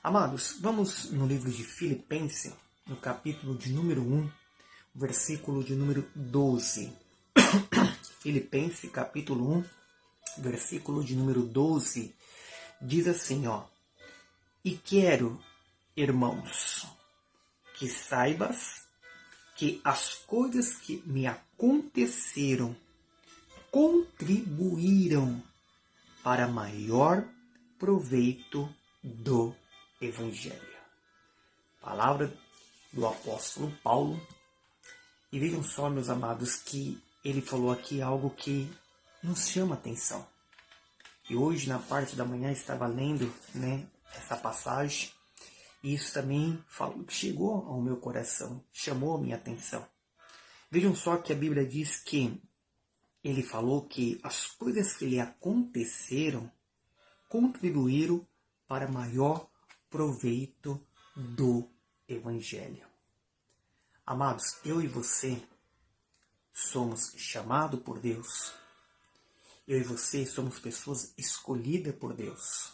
Amados, vamos no livro de Filipenses, no capítulo de número 1, versículo de número 12. Filipenses, capítulo 1, versículo de número 12, diz assim, E quero, irmãos, que saibas que as coisas que me aconteceram contribuíram para maior proveito do Evangelho. Palavra do apóstolo Paulo. E vejam só, meus amados, que ele falou aqui algo que nos chama a atenção. E hoje, na parte da manhã, estava lendo essa passagem. E isso também chegou ao meu coração, chamou a minha atenção. Vejam só que a Bíblia diz que ele falou que as coisas que lhe aconteceram contribuíram para maior proveito do Evangelho. Amados, eu e você somos chamados por Deus. Eu e você somos pessoas escolhidas por Deus.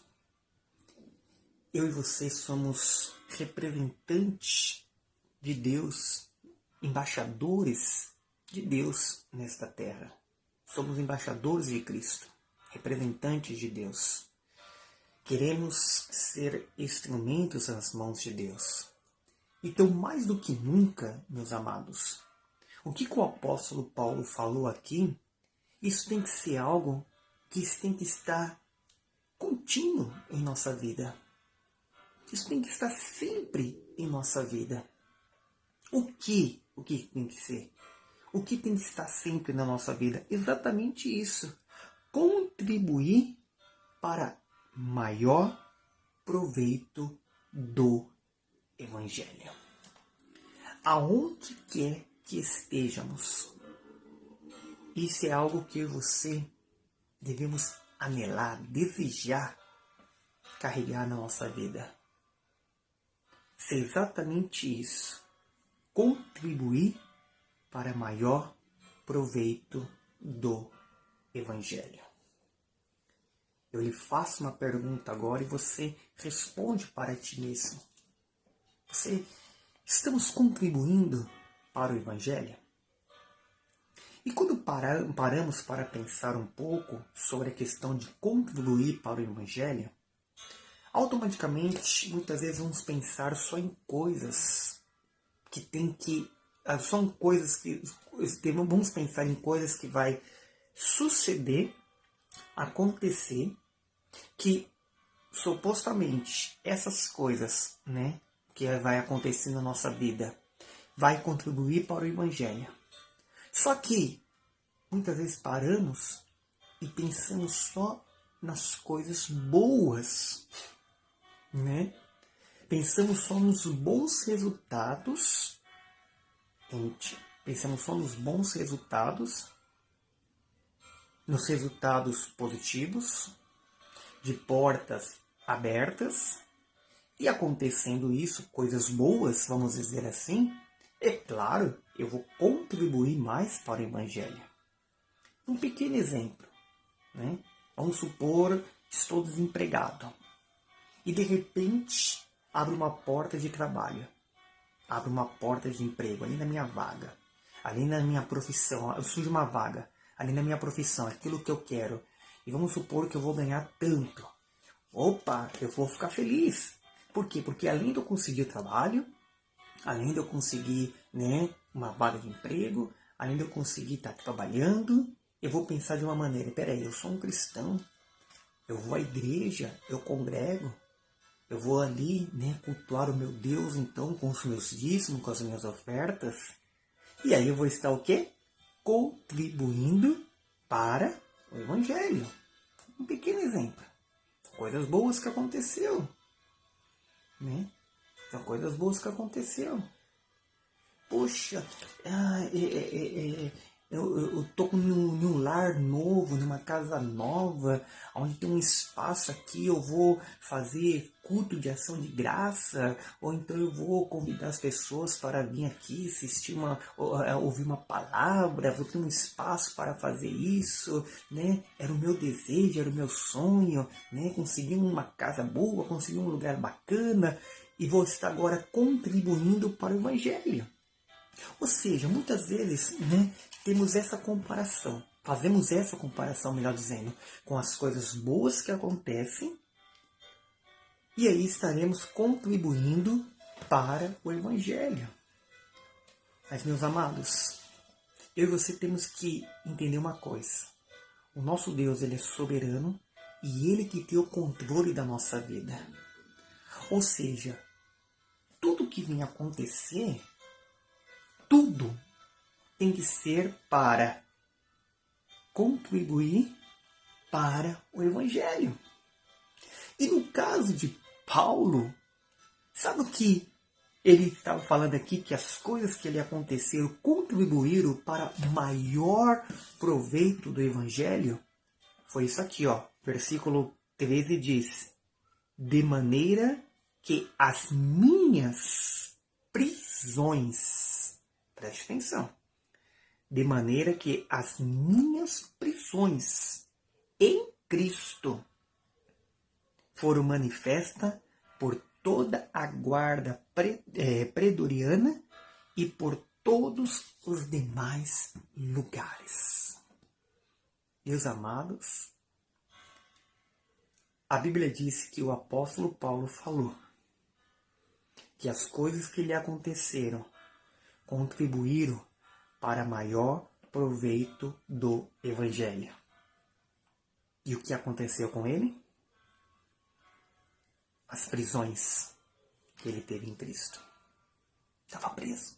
Eu e você somos representantes de Deus, embaixadores de Deus nesta terra. Somos embaixadores de Cristo, representantes de Deus. Queremos ser instrumentos nas mãos de Deus. Então, mais do que nunca, meus amados, o que o apóstolo Paulo falou aqui, isso tem que ser algo que tem que estar contínuo em nossa vida. Isso tem que estar sempre em nossa vida. O que tem que ser? O que tem que estar sempre na nossa vida? Exatamente isso. Contribuir para maior proveito do Evangelho. Aonde quer que estejamos, isso é algo que eu e você devemos anelar, desejar, carregar na nossa vida. Ser exatamente isso. Contribuir para maior proveito do Evangelho. Eu lhe faço uma pergunta agora e você responde para ti mesmo. Estamos contribuindo para o Evangelho? E quando paramos para pensar um pouco sobre a questão de contribuir para o Evangelho, automaticamente, muitas vezes vamos pensar só em coisas vamos pensar em coisas que vai suceder, acontecer, que supostamente essas coisas, que vai acontecer na nossa vida, vai contribuir para o Evangelho. Só que muitas vezes paramos e pensamos só nas coisas boas, Pensamos só nos bons resultados, pensamos só nos bons resultados, nos resultados positivos, de portas abertas, e acontecendo isso, coisas boas, vamos dizer assim, é claro, eu vou contribuir mais para o Evangelho. Um pequeno exemplo, Vamos supor que estou desempregado e de repente abre uma porta de trabalho, abre uma porta de emprego ali na minha vaga, ali na minha profissão, surge uma vaga, ali na minha profissão, aquilo que eu quero, e vamos supor que eu vou ganhar tanto. Opa, eu vou ficar feliz. Por quê? Porque além de eu conseguir trabalho, além de eu conseguir uma vaga de emprego, além de eu conseguir estar trabalhando, eu vou pensar de uma maneira, peraí, eu sou um cristão, eu vou à igreja, eu congrego, eu vou ali cultuar o meu Deus, então, com os meus dízimos, com as minhas ofertas, e aí eu vou estar o quê? Contribuindo para o Evangelho. Um pequeno exemplo. Coisas boas que aconteceu. São coisas boas que aconteceu. Poxa, eu estou num lar novo, numa casa nova, onde tem um espaço aqui, eu vou fazer culto de ação de graça, ou então eu vou convidar as pessoas para vir aqui assistir ouvir uma palavra, vou ter um espaço para fazer isso, né? Era o meu desejo, era o meu sonho, né? Conseguir uma casa boa, conseguir um lugar bacana, e vou estar agora contribuindo para o Evangelho. Ou seja, muitas vezes, né, temos essa comparação, fazemos essa comparação, melhor dizendo, com as coisas boas que acontecem, e aí estaremos contribuindo para o Evangelho. Mas, meus amados, eu e você temos que entender uma coisa. O nosso Deus, Ele é soberano e Ele que tem o controle da nossa vida. Ou seja, tudo que vem acontecer, tudo tem que ser para contribuir para o Evangelho. E no caso de Paulo, sabe o que ele estava falando aqui? Que as coisas que lhe aconteceram contribuíram para o maior proveito do Evangelho? Foi isso aqui, ó. Versículo 13 diz: de maneira que as minhas prisões, preste atenção, de maneira que as minhas prisões em Cristo foram manifestas por toda a guarda pretoriana e por todos os demais lugares. Meus amados, a Bíblia diz que o apóstolo Paulo falou que as coisas que lhe aconteceram contribuíram para maior proveito do Evangelho. E o que aconteceu com ele? As prisões que ele teve em Cristo. Estava preso.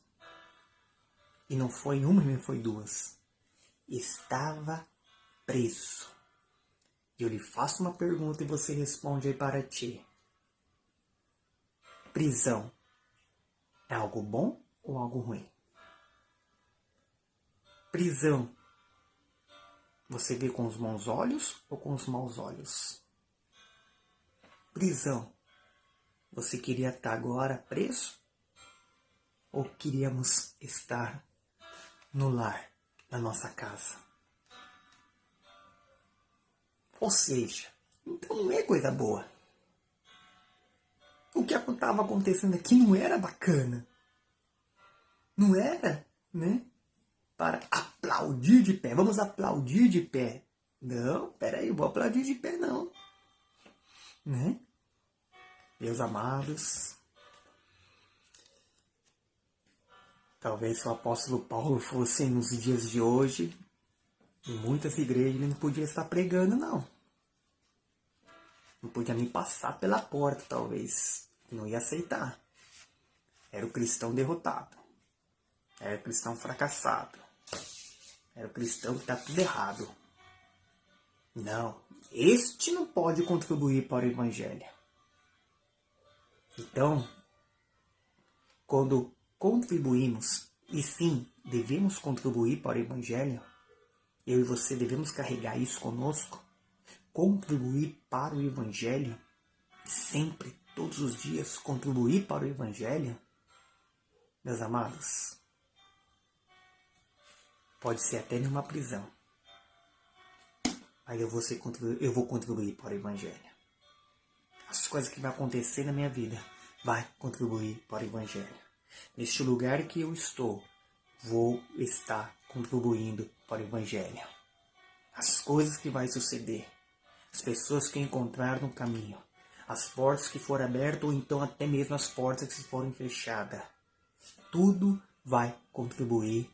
E não foi uma, nem foi duas. Estava preso. E eu lhe faço uma pergunta e você responde aí para ti. Prisão é algo bom ou algo ruim? Prisão, você vê com os bons olhos ou com os maus olhos? Prisão, você queria estar agora preso? Ou queríamos estar no lar, na nossa casa? Ou seja, então não é coisa boa. O que estava acontecendo aqui não era bacana. Não era, né? Para aplaudir de pé. Vamos aplaudir de pé. Não, peraí, eu vou aplaudir de pé não. Né? Meus amados, talvez se o apóstolo Paulo fosse nos dias de hoje, em muitas igrejas ele não podia estar pregando, não. Não podia nem passar pela porta, talvez. Não ia aceitar. Era o cristão derrotado. Era o cristão fracassado. Era o cristão que está tudo errado. Não, este não pode contribuir para o Evangelho. Então, quando contribuímos, e sim, devemos contribuir para o Evangelho, eu e você devemos carregar isso conosco, contribuir para o Evangelho, sempre, todos os dias, contribuir para o Evangelho, meus amados, pode ser até numa prisão, mas eu vou contribuir para o Evangelho. As coisas que vão acontecer na minha vida vai contribuir para o Evangelho. Neste lugar que eu estou, vou estar contribuindo para o Evangelho. As coisas que vai suceder, as pessoas que eu encontrar no caminho, as portas que foram abertas ou então até mesmo as portas que foram fechadas, tudo vai contribuir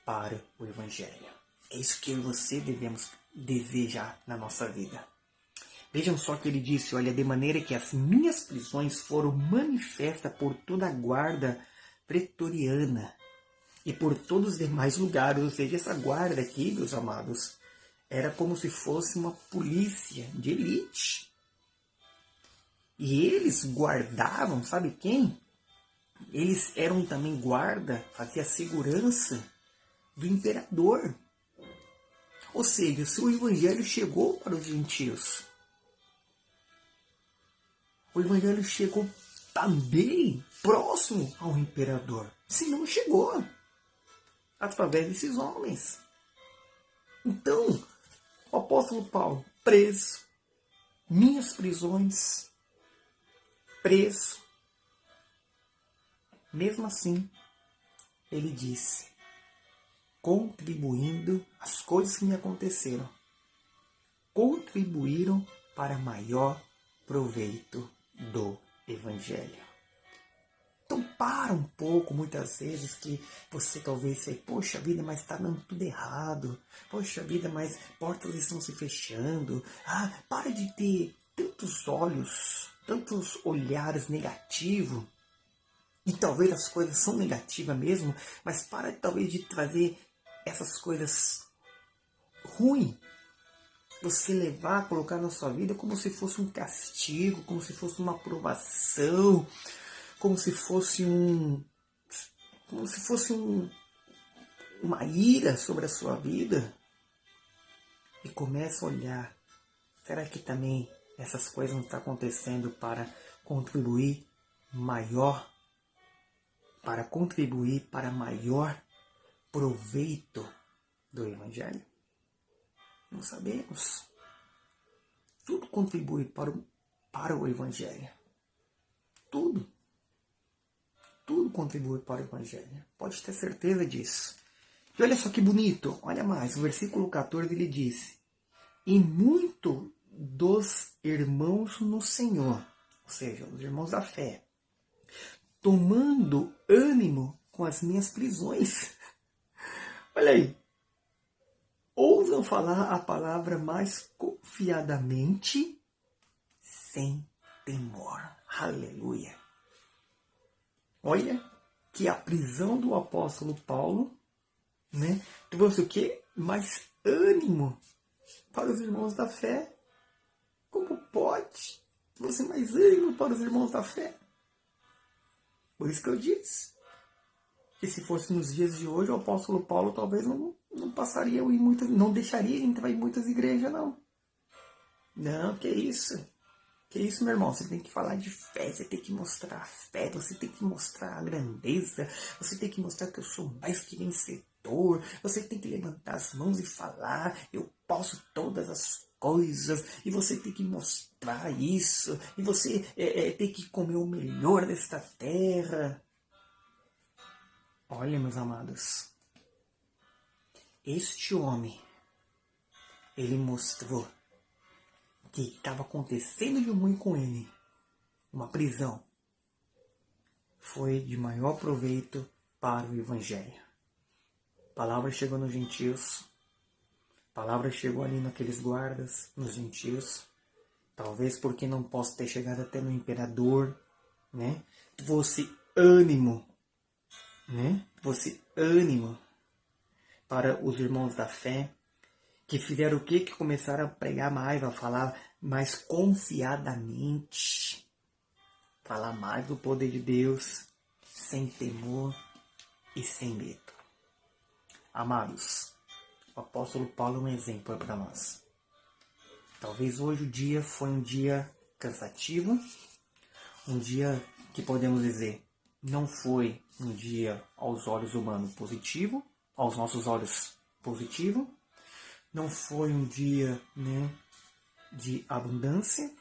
para o Evangelho. É isso que eu e você devemos desejar na nossa vida. Vejam só que ele disse, olha, de maneira que as minhas prisões foram manifestas por toda a guarda pretoriana e por todos os demais lugares. Ou seja, essa guarda aqui, meus amados, era como se fosse uma polícia de elite. E eles guardavam, sabe quem? Eles eram também guarda, fazia segurança do imperador. Ou seja, o seu evangelho chegou para os gentios. o evangelho chegou também próximo ao imperador. Se não chegou, através desses homens. Então, o apóstolo Paulo, preso, minhas prisões, preso, mesmo assim, ele disse, contribuindo, as coisas que me aconteceram, contribuíram para maior proveito do Evangelho. Então para um pouco, muitas vezes, que você talvez sei, poxa vida, mas está dando tudo errado. Poxa vida, mas portas estão se fechando. Para de ter tantos olhos, tantos olhares negativos. E talvez as coisas são negativas mesmo, mas para talvez de trazer essas coisas ruins. Você levar, colocar na sua vida como se fosse um castigo, como se fosse uma provação, como se fosse uma ira sobre a sua vida. E começa a olhar, será que também essas coisas não estão acontecendo para contribuir para maior proveito do Evangelho? Não sabemos. Tudo contribui para o Evangelho. Tudo. Tudo contribui para o Evangelho. Pode ter certeza disso. E olha só que bonito. Olha mais. O versículo 14 ele diz: e muito dos irmãos no Senhor, ou seja, os irmãos da fé, tomando ânimo com as minhas prisões. Olha aí. Ousam falar a palavra mais confiadamente, sem temor. Aleluia. Olha que a prisão do apóstolo Paulo, né, trouxe o quê? Mais ânimo para os irmãos da fé. Como pode trouxe mais ânimo para os irmãos da fé? Por isso que eu disse que se fosse nos dias de hoje, o apóstolo Paulo talvez não passaria em muitas, não deixaria entrar em muitas igrejas, não. Não, que isso? Que isso, meu irmão? Você tem que falar de fé, você tem que mostrar a fé, você tem que mostrar a grandeza, você tem que mostrar que eu sou mais que vencedor, você tem que levantar as mãos e falar, eu posso todas as coisas, e você tem que mostrar isso, e você tem que comer o melhor desta terra. Olha, meus amados, este homem, ele mostrou que estava acontecendo de ruim com ele, uma prisão, foi de maior proveito para o Evangelho. A palavra chegou nos gentios, a palavra chegou ali naqueles guardas, nos gentios, talvez porque não possa ter chegado até no imperador, né? Fosse ânimo, né? Fosse ânimo para os irmãos da fé, que fizeram o quê? Que começaram a pregar mais, a falar mais confiadamente, falar mais do poder de Deus, sem temor e sem medo. Amados, o apóstolo Paulo é um exemplo para nós. Talvez hoje o dia foi um dia cansativo, um dia que podemos dizer não foi um dia aos olhos humanos positivo, aos nossos olhos positivo, não foi um dia, né, de abundância,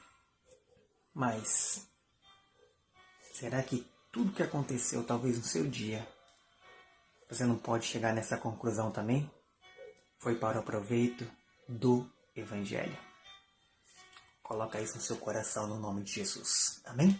mas será que tudo que aconteceu talvez no seu dia, você não pode chegar nessa conclusão também? Foi para o proveito do Evangelho. Coloca isso no seu coração no nome de Jesus. Amém?